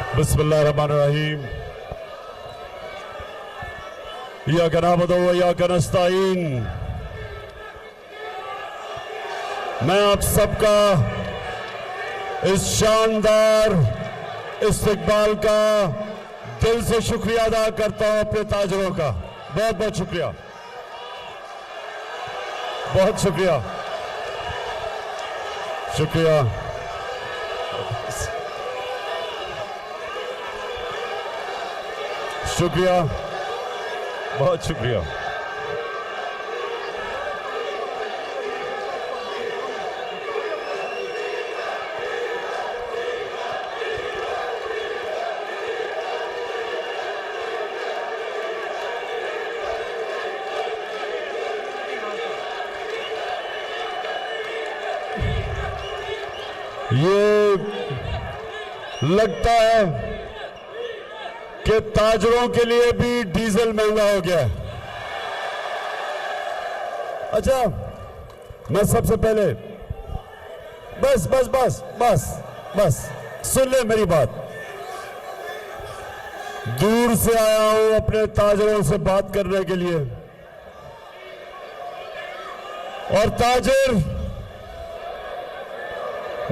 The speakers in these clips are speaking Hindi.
बिस्मिल्लाहिर्रहमानिर्रहीम। इय्याका नअबुदु व इय्याका नस्तईन। मैं आप सबका इस शानदार इस्तकबाल का दिल से शुक्रिया अदा करता हूं अपने ताजरों का। बहुत बहुत शुक्रिया, बहुत शुक्रिया, शुक्रिया। शुक्रिया, बहुत शुक्रिया। ये लगता है कि ताजरों के लिए भी डीजल महंगा हो गया है। अच्छा, मैं सबसे पहले बस बस बस बस बस सुन ले मेरी बात। दूर से आया हूं अपने ताजरों से बात करने के लिए, और ताजर,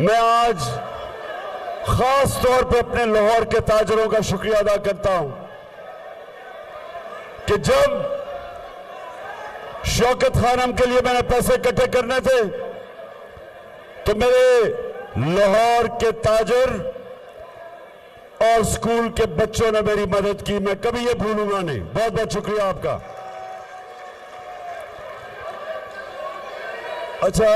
मैं आज खास तौर पे अपने लाहौर के ताजरों का शुक्रिया अदा करता हूं कि जब शौकत खानम के लिए मैंने पैसे इकट्ठे करने थे तो मेरे लाहौर के ताजर और स्कूल के बच्चों ने मेरी मदद की। मैं कभी ये भूलूंगा नहीं। बहुत बहुत शुक्रिया आपका। अच्छा,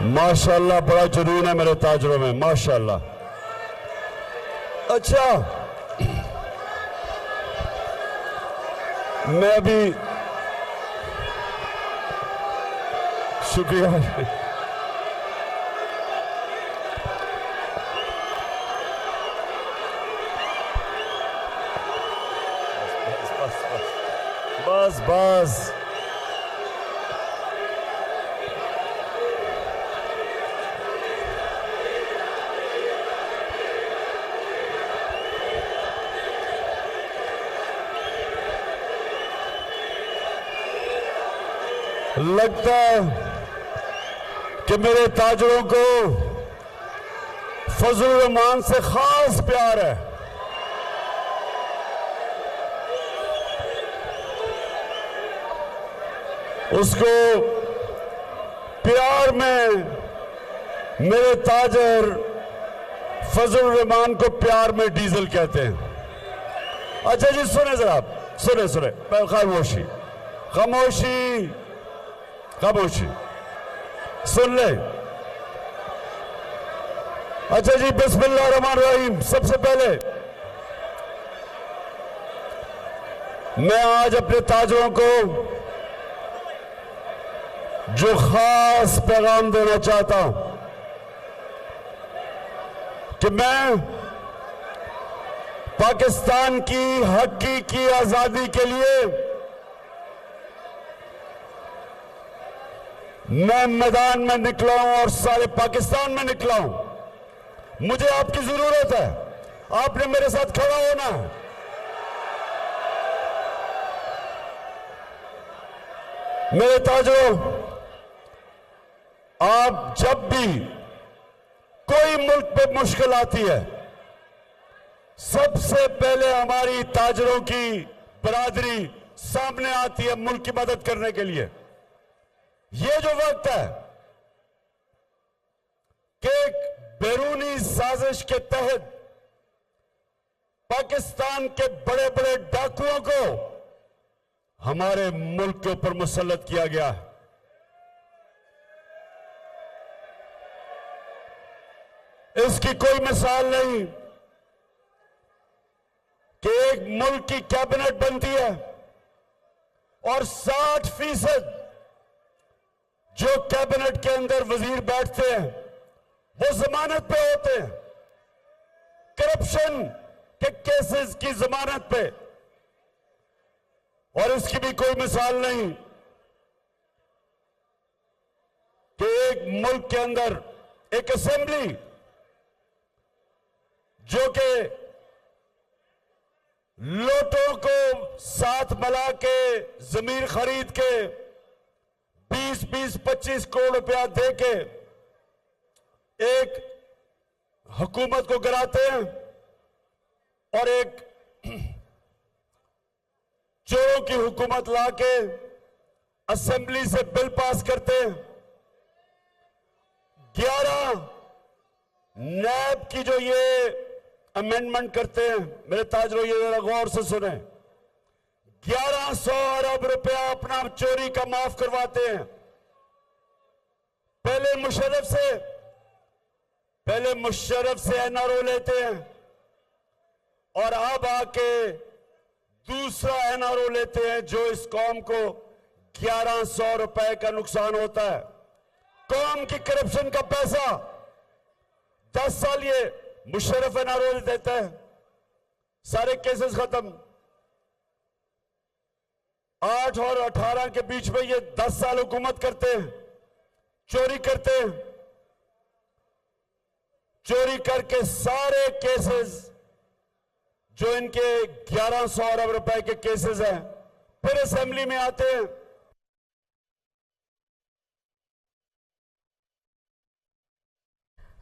माशाल्लाह बड़ा जुनून है मेरे ताजरों में, माशाल्लाह। अच्छा, मैं भी शुक्रिया। बस बस लगता है कि मेरे ताजरों को फजल रहमान से खास प्यार है। उसको प्यार में मेरे ताजर फजल रहमान को प्यार में डीजल कहते हैं। अच्छा जी, सुने जरा, सुने सुने, खामोशी खामोशी खामोशी, सुन ले। अच्छा जी, बिस्मिल्लाहिर्रहमानिर्रहीम। सबसे पहले मैं आज अपने ताजरों को जो खास पैगाम देना चाहता हूं कि मैं पाकिस्तान की हकीकी आजादी के लिए मैं मैदान में निकला हूं और सारे पाकिस्तान में निकला हूं। मुझे आपकी जरूरत है, आपने मेरे साथ खड़ा होना है। मेरे ताजरों, आप जब भी कोई मुल्क पे मुश्किल आती है, सबसे पहले हमारी ताजरों की बरादरी सामने आती है मुल्क की मदद करने के लिए। ये जो वक्त है कि एक बैरूनी साजिश के तहत पाकिस्तान के बड़े बड़े डाकुओं को हमारे मुल्क के ऊपर मुसल्लत किया गया है। इसकी कोई मिसाल नहीं कि एक मुल्क की कैबिनेट बनती है और 60% जो कैबिनेट के अंदर वजीर बैठते हैं वो जमानत पे होते हैं, करप्शन के केसेस की जमानत पे। और इसकी भी कोई मिसाल नहीं कि एक मुल्क के अंदर एक असेंबली जो कि लोटों को साथ मिला के जमीन खरीद के 20-25 करोड़ रुपया दे के एक हुकूमत को गिराते हैं और एक चोरों की हुकूमत लाके असेंबली से बिल पास करते हैं। 11 नैब की जो ये अमेंडमेंट करते हैं, मेरे ताजरों ये जरा गौर से सुने, 1100 अरब रुपया अपना चोरी का माफ करवाते हैं। पहले मुशर्रफ से एनआरओ लेते हैं और अब आके दूसरा एनआरओ लेते हैं जो इस कौम को 1100 रुपए का नुकसान होता है। कौम की करप्शन का पैसा 10 साल ये मुशर्रफ एनआरओ देता है, सारे केसेस खत्म। 8 और 18 के बीच में ये 10 साल हुकूमत करते हैं, चोरी करते हैं। चोरी करके सारे केसेस जो इनके 1100 अरब रुपए के केसेस हैं फिर असेंबली में आते हैं।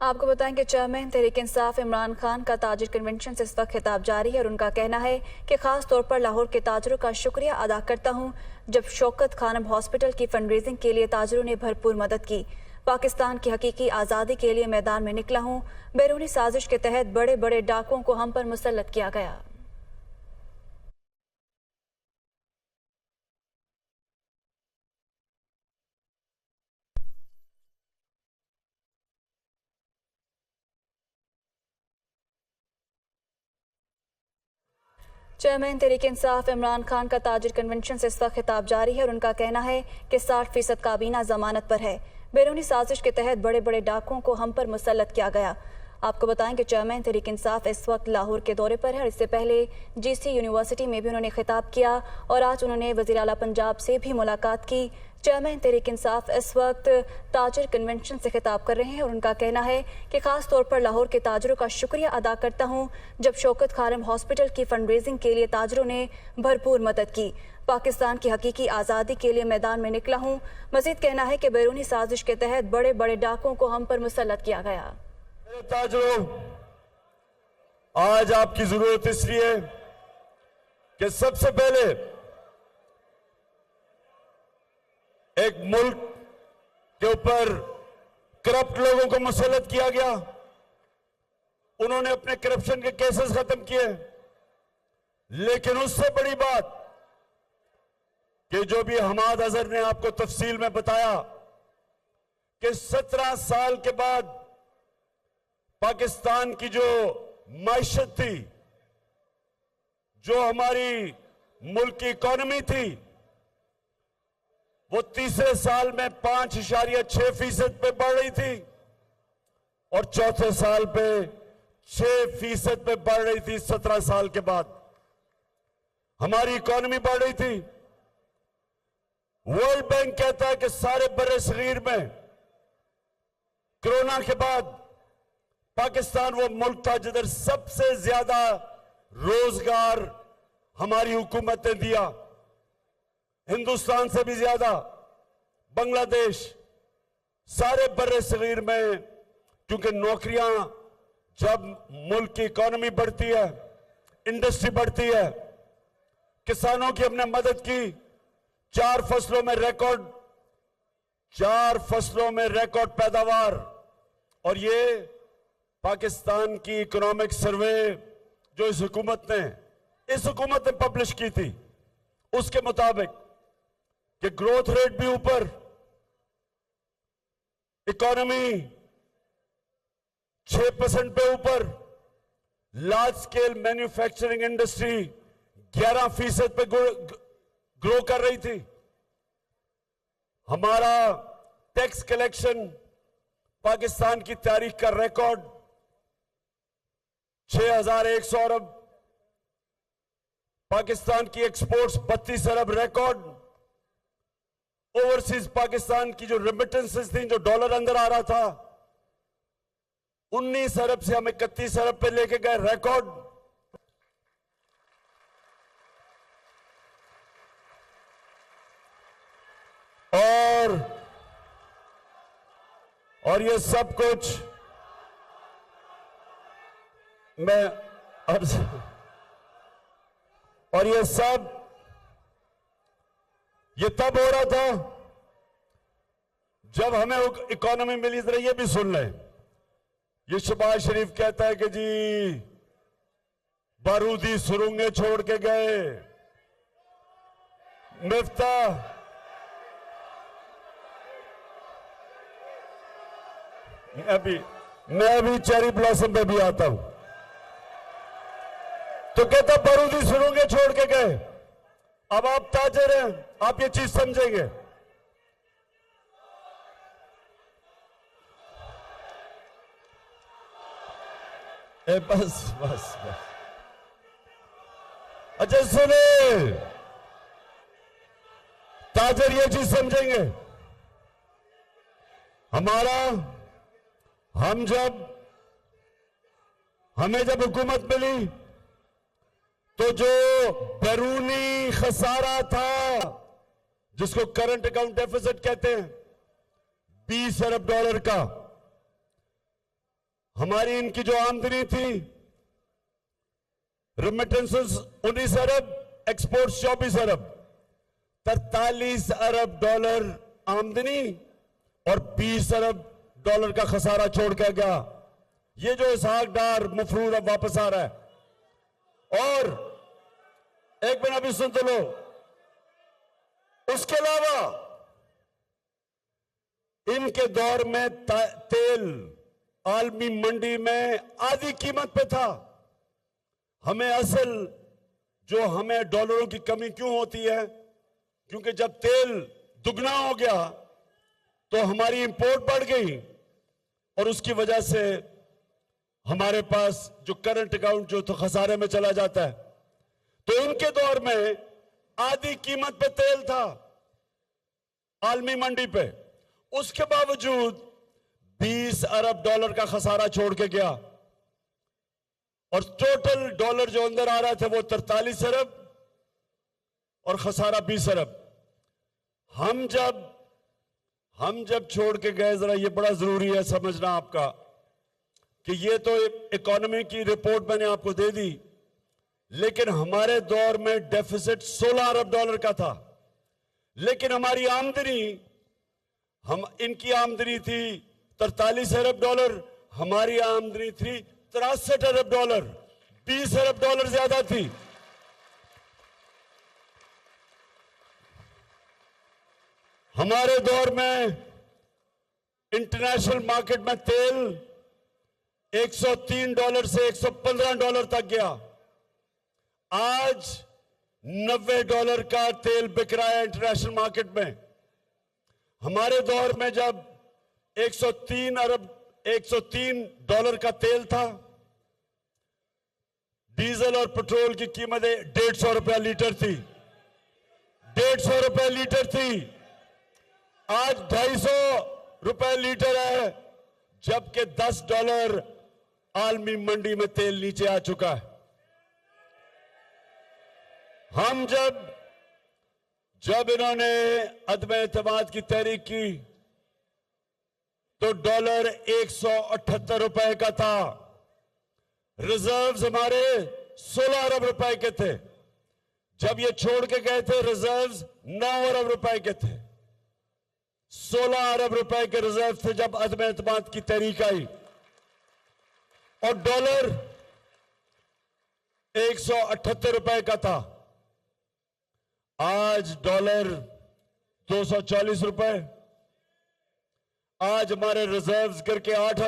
आपको बताएं कि चेयरमैन तहरीक इंसाफ इमरान खान का ताजिर कन्वेंशन से इस वक्त खिताब जारी है और उनका कहना है कि खास तौर पर लाहौर के ताजरों का शुक्रिया अदा करता हूं। जब शौकत खानम हॉस्पिटल की फंड रेजिंग के लिए ताजरों ने भरपूर मदद की, पाकिस्तान की हकीकी आज़ादी के लिए मैदान में निकला हूं। बैरूनी साजिश के तहत बड़े बड़े डाकुओं को हम पर मुसल्लत किया गया। चेयरमैन तहरीक इंसाफ इमरान खान का ताजिर कन्वेंशन से इस वक्त खिताब जारी है और उनका कहना है कि 60% काबीना जमानत पर है। बैरूनी साजिश के तहत बड़े बड़े डाकुओं को हम पर मुसल्लत किया गया। आपको बताएं कि चेयरमैन तहरीक इंसाफ इस वक्त लाहौर के दौरे पर है और इससे पहले GC यूनिवर्सिटी में भी उन्होंने खिताब किया और आज उन्होंने वज़ीर आला पंजाब से भी मुलाकात की। चेयरमैन तहरीक इंसाफ इस वक्त ताजिर कन्वेंशन से खिताब कर रहे हैं और उनका कहना है कि खास तौर पर लाहौर के ताजरों का शुक्रिया अदा करता हूं। जब शौकत खानम हॉस्पिटल की फंड रेजिंग के लिए ताजरों ने भरपूर मदद की, पाकिस्तान की हकीकी आज़ादी के लिए मैदान में निकला हूं। मजीद कहना है कि बैरूनी साजिश के तहत बड़े बड़े डाकुओं को हम पर मुसल्लत किया गया। ताजरों, आज आपकी जरूरत इसलिए कि सबसे पहले एक मुल्क के ऊपर करप्ट लोगों को मुसल्लत किया गया, उन्होंने अपने करप्शन के केसेस खत्म किए। लेकिन उससे बड़ी बात कि जो भी हमाद अजहर ने आपको तफसील में बताया कि 17 साल के बाद पाकिस्तान की जो मायशत थी, जो हमारी मुल्क की इकोनॉमी थी, वो तीसरे साल में 5.6% पे बढ़ रही थी और चौथे साल पे 6% पे बढ़ रही थी। 17 साल के बाद हमारी इकोनॉमी बढ़ रही थी। वर्ल्ड बैंक कहता है कि सारे बड़े शरीर में कोरोना के बाद पाकिस्तान वो मुल्क था जिधर सबसे ज्यादा रोजगार हमारी हुकूमत ने दिया, हिंदुस्तान से भी ज्यादा। बांग्लादेश, सारे बड़े शरीर में, क्योंकि नौकरियां, जब मुल्क की इकोनॉमी बढ़ती है, इंडस्ट्री बढ़ती है, किसानों की हमने मदद की। 4 फसलों में रिकॉर्ड पैदावार। और ये पाकिस्तान की इकोनॉमिक सर्वे जो इस हुकूमत ने पब्लिश की थी, उसके मुताबिक कि ग्रोथ रेट भी ऊपर, इकोनॉमी 6% पे ऊपर, लार्ज स्केल मैन्युफैक्चरिंग इंडस्ट्री 11% पे ग्रो कर रही थी। हमारा टैक्स कलेक्शन पाकिस्तान की तारीख का रिकॉर्ड 6,100 अरब, पाकिस्तान की एक्सपोर्ट्स 32 अरब रिकॉर्ड। ओवरसीज पाकिस्तान की जो रेमिटेंसेस थी, जो डॉलर अंदर आ रहा था, 19 अरब से हम 31 अरब पे लेके गए, रिकॉर्ड। और ये सब कुछ मैं और ये तब हो रहा था जब हमें इकोनॉमी मिली। जरा ये भी सुन लें। ये शहबाज शरीफ कहता है कि जी बारूदी सुरंगें छोड़ के गए, मिफ्ता मैं अभी चेरी ब्लॉसम पे भी आता हूं, तो कहता बारूदी सुरंगें छोड़ के गए। अब आप ताजर हैं, आप ये चीज समझेंगे। बस बस बस, अच्छा सुने, ताजर ये चीज समझेंगे। हमें जब हुकूमत मिली तो जो बैरूनी खसारा था, जिसको करंट अकाउंट डेफिसिट कहते हैं, 20 अरब डॉलर का, हमारी इनकी जो आमदनी थी, रेमिटेंसेस 19 अरब, एक्सपोर्ट्स 24 अरब, 43 अरब डॉलर आमदनी और 20 अरब डॉलर का खसारा छोड़ के गया। ये जो इसहाक डार मफरूर अब वापस आ रहा है। और एक मिनट अभी सुन तो लो, उसके अलावा इनके दौर में तेल आलमी मंडी में आधी कीमत पे था। हमें डॉलरों की कमी क्यों होती है? क्योंकि जब तेल दुगना हो गया तो हमारी इंपोर्ट बढ़ गई और उसकी वजह से हमारे पास जो करंट अकाउंट जो तो खसारे में चला जाता है। तो इनके दौर में आधी कीमत पे तेल था आलमी मंडी पे, उसके बावजूद 20 अरब डॉलर का खसारा छोड़ के गया और टोटल डॉलर जो अंदर आ रहे थे वो 43 अरब और खसारा 20 अरब। हम जब छोड़ के गए, जरा ये बड़ा जरूरी है समझना आपका कि ये तो इकोनॉमी की रिपोर्ट मैंने आपको दे दी, लेकिन हमारे दौर में डेफिसिट 16 अरब डॉलर का था, लेकिन हमारी आमदनी, इनकी आमदनी थी 43 अरब डॉलर, हमारी आमदनी थी 63 अरब डॉलर, 20 अरब डॉलर ज्यादा थी। हमारे दौर में इंटरनेशनल मार्केट में तेल 103 डॉलर से 115 डॉलर तक गया। आज 90 डॉलर का तेल बिक रहा है इंटरनेशनल मार्केट में। हमारे दौर में जब 103 डॉलर का तेल था, डीजल और पेट्रोल की कीमत 150 रुपया लीटर थी, 150 रुपया लीटर थी। आज 250 रुपए लीटर है, जबकि 10 डॉलर आलमी मंडी में तेल नीचे आ चुका है। हम जब इन्होंने अदम एतमाद की तहरीक की तो डॉलर 178 रुपए का था, रिजर्व्स हमारे 16 अरब रुपए के थे। जब ये छोड़ के गए थे रिजर्व्स 9 अरब रुपए के थे। 16 अरब रुपए के रिजर्व थे जब अदम एतमाद की तहरीक आई, और डॉलर 178 रुपए का था। आज डॉलर 240 रुपए। आज हमारे रिजर्व्स करके 8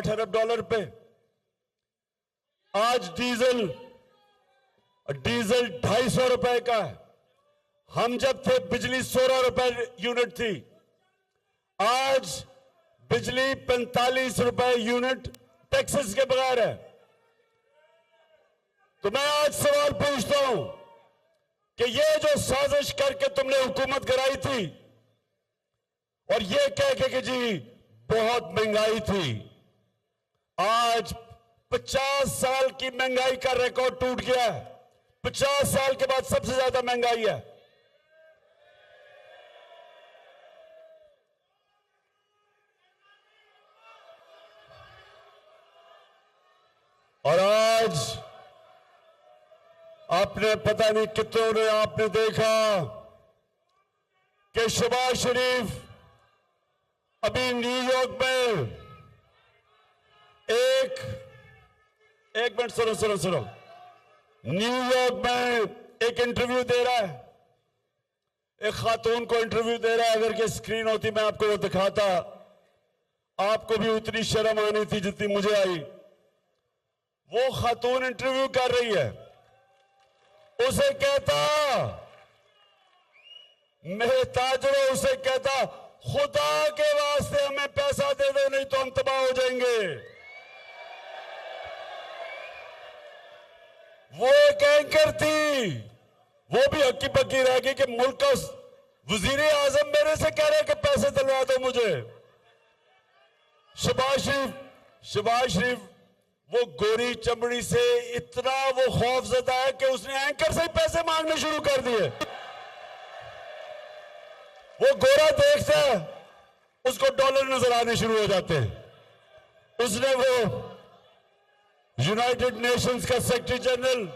अरब डॉलर पे। आज डीजल 250 रुपए का है। हम जब थे बिजली 16 रुपए यूनिट थी, आज बिजली 45 रुपए यूनिट टैक्सेस के बगैर है। तो मैं आज सवाल पूछता हूं कि ये जो साजिश करके तुमने हुकूमत कराई थी और ये कह के कि जी बहुत महंगाई थी, आज 50 साल की महंगाई का रिकॉर्ड टूट गया है। 50 साल के बाद सबसे ज्यादा महंगाई है। और आज आपने पता नहीं कितनों ने आपने देखा कि शहबाज शरीफ अभी न्यूयॉर्क में एक मिनट सुनो न्यूयॉर्क में एक इंटरव्यू दे रहा है, एक खातून को इंटरव्यू दे रहा है। अगर ये स्क्रीन होती मैं आपको वो दिखाता, आपको भी उतनी शर्म आनी थी जितनी मुझे आई। वो खातून इंटरव्यू कर रही है, उसे कहता मेरे ताजरों, उसे कहता खुदा के वास्ते हमें पैसा दे दो नहीं तो हम तबाह हो जाएंगे। वो एक एंकर थी, वो भी हक्की पक्की रह गई कि मुल्क का वजीर आजम मेरे से कह रहे कि पैसे दिलवा दो मुझे। शहबाज शरीफ वो गोरी चमड़ी से इतना वो खौफजदा है कि उसने एंकर से ही पैसे मांगने शुरू कर दिए। वो गोरा देखता है, उसको डॉलर नजर आने शुरू हो जाते हैं। उसने वो यूनाइटेड नेशंस का सेक्रेटरी जनरल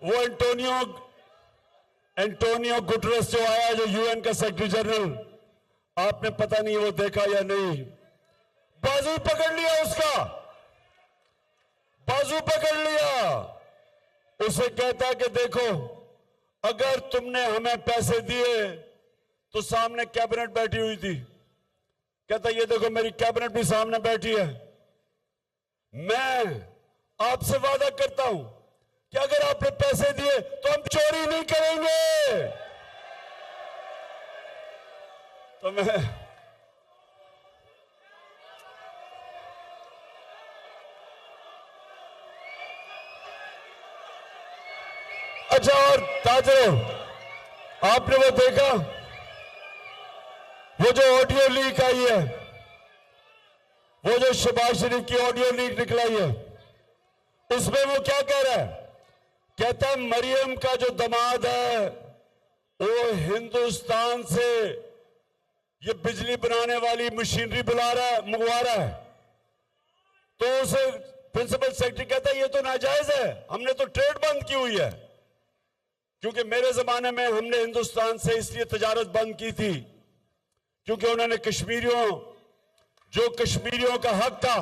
वो एंटोनियो गुटरेस जो आया, जो यूएन का सेक्रेटरी जनरल, आपने पता नहीं वो देखा या नहीं, बाजू पकड़ लिया उसका, बाजू पकड़ लिया। उसे कहता कि देखो अगर तुमने हमें पैसे दिए तो सामने कैबिनेट बैठी हुई थी, कहता ये देखो मेरी कैबिनेट भी सामने बैठी है। मैं आपसे वादा करता हूं कि अगर आपने पैसे दिए तो हम चोरी नहीं करेंगे। तो मैं अच्छा, और ताजरों आपने वो देखा, वो जो ऑडियो लीक आई है, वो जो शहबाज शरीफ की ऑडियो लीक निकलाई है, उसमें वो क्या कह रहा है? कहता है मरियम का जो दामाद है वो हिंदुस्तान से ये बिजली बनाने वाली मशीनरी मंगवा रहा है। तो उसे प्रिंसिपल सेक्रेटरी कहता है ये तो नाजायज है, हमने तो ट्रेड बंद की हुई है। क्योंकि मेरे जमाने में हमने हिंदुस्तान से इसलिए तजारत बंद की थी क्योंकि उन्होंने कश्मीरियों का हक था,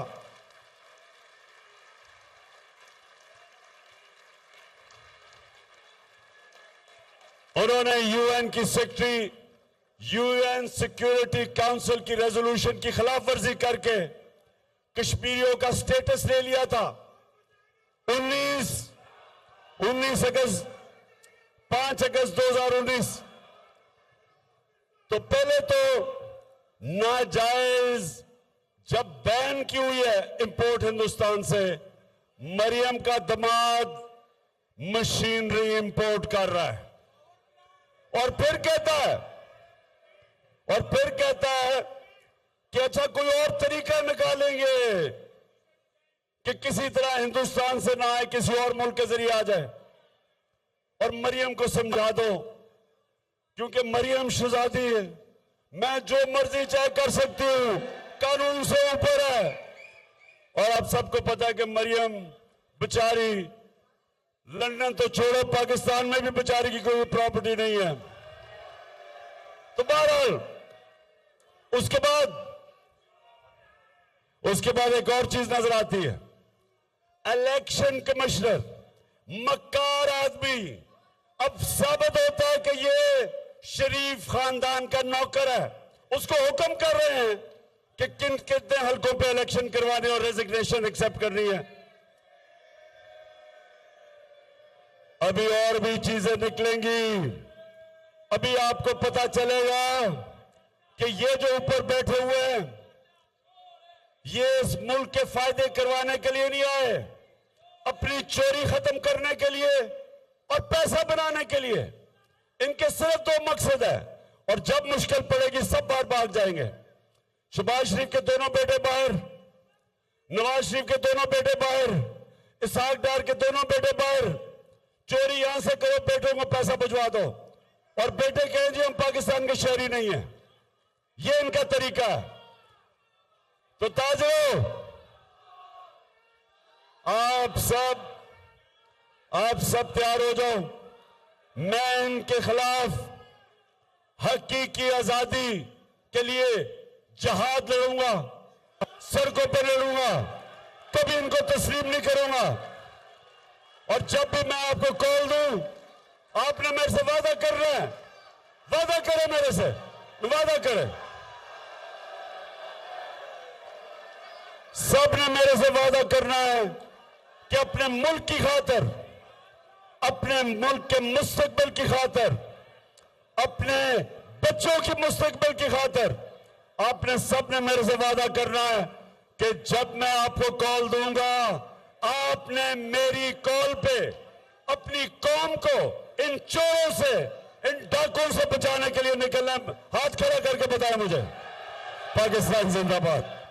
उन्होंने यूएन सिक्योरिटी काउंसिल की रेजोल्यूशन की खिलाफ वर्जी करके कश्मीरियों का स्टेटस ले लिया था। 5 अगस्त 2019। तो पहले तो नाजायज जब बैन की हुई है इंपोर्ट हिंदुस्तान से, मरियम का दामाद मशीनरी इंपोर्ट कर रहा है और फिर कहता है कि अच्छा कोई और तरीका निकालेंगे कि किसी तरह हिंदुस्तान से ना आए, किसी और मुल्क के जरिए आ जाए और मरियम को समझा दो, क्योंकि मरियम शहजादी है, मैं जो मर्जी चाहे कर सकती हूं, कानून से ऊपर है। और आप सबको पता है कि मरियम बेचारी, लंदन तो छोड़ो, पाकिस्तान में भी बेचारी की कोई प्रॉपर्टी नहीं है। तो बहरहाल उसके बाद एक और चीज नजर आती है। इलेक्शन कमिश्नर मक्कार आदमी अब साबित होता है कि ये शरीफ खानदान का नौकर है। उसको हुक्म कर रहे हैं कि कितने हलकों पे इलेक्शन करवाने और रेजिग्नेशन एक्सेप्ट करनी है। अभी और भी चीजें निकलेंगी। अभी आपको पता चलेगा कि ये जो ऊपर बैठे हुए हैं ये इस मुल्क के फायदे करवाने के लिए नहीं आए, अपनी चोरी खत्म करने के लिए और पैसा बनाने के लिए। इनके सिर्फ 2 मकसद है और जब मुश्किल पड़ेगी सब बाहर भाग जाएंगे। शहबाज शरीफ के दोनों बेटे बाहर, नवाज शरीफ के दोनों बेटे बाहर, इसहाक डार के दोनों बेटे बाहर, चोरी यहां से करो, बेटों को पैसा भिजवा दो, और बेटे कहें जी हम पाकिस्तान के शहरी नहीं हैं। ये इनका तरीका है। तो ताजरों, आप सब तैयार हो जाओ। मैं इनके खिलाफ हकीकी आजादी के लिए जहाद लड़ूंगा, सड़कों पर लड़ूंगा, कभी इनको तस्लीम नहीं करूंगा। और जब भी मैं आपको कॉल दूं, आपने मेरे से वादा करना है, वादा करें मेरे से, वादा करें। सबने मेरे से वादा करना है कि अपने मुल्क की खातिर, अपने मुल्क के मुस्तकबिल की खातिर, अपने बच्चों की मुस्तकबिल की खातिर आपने सबने मेरे से वादा करना है कि जब मैं आपको कॉल दूंगा, आपने मेरी कॉल पे अपनी कौम को इन चोरों से, इन डाकुओं से बचाने के लिए निकलना। हाथ खड़ा करके बताएं मुझे। पाकिस्तान जिंदाबाद।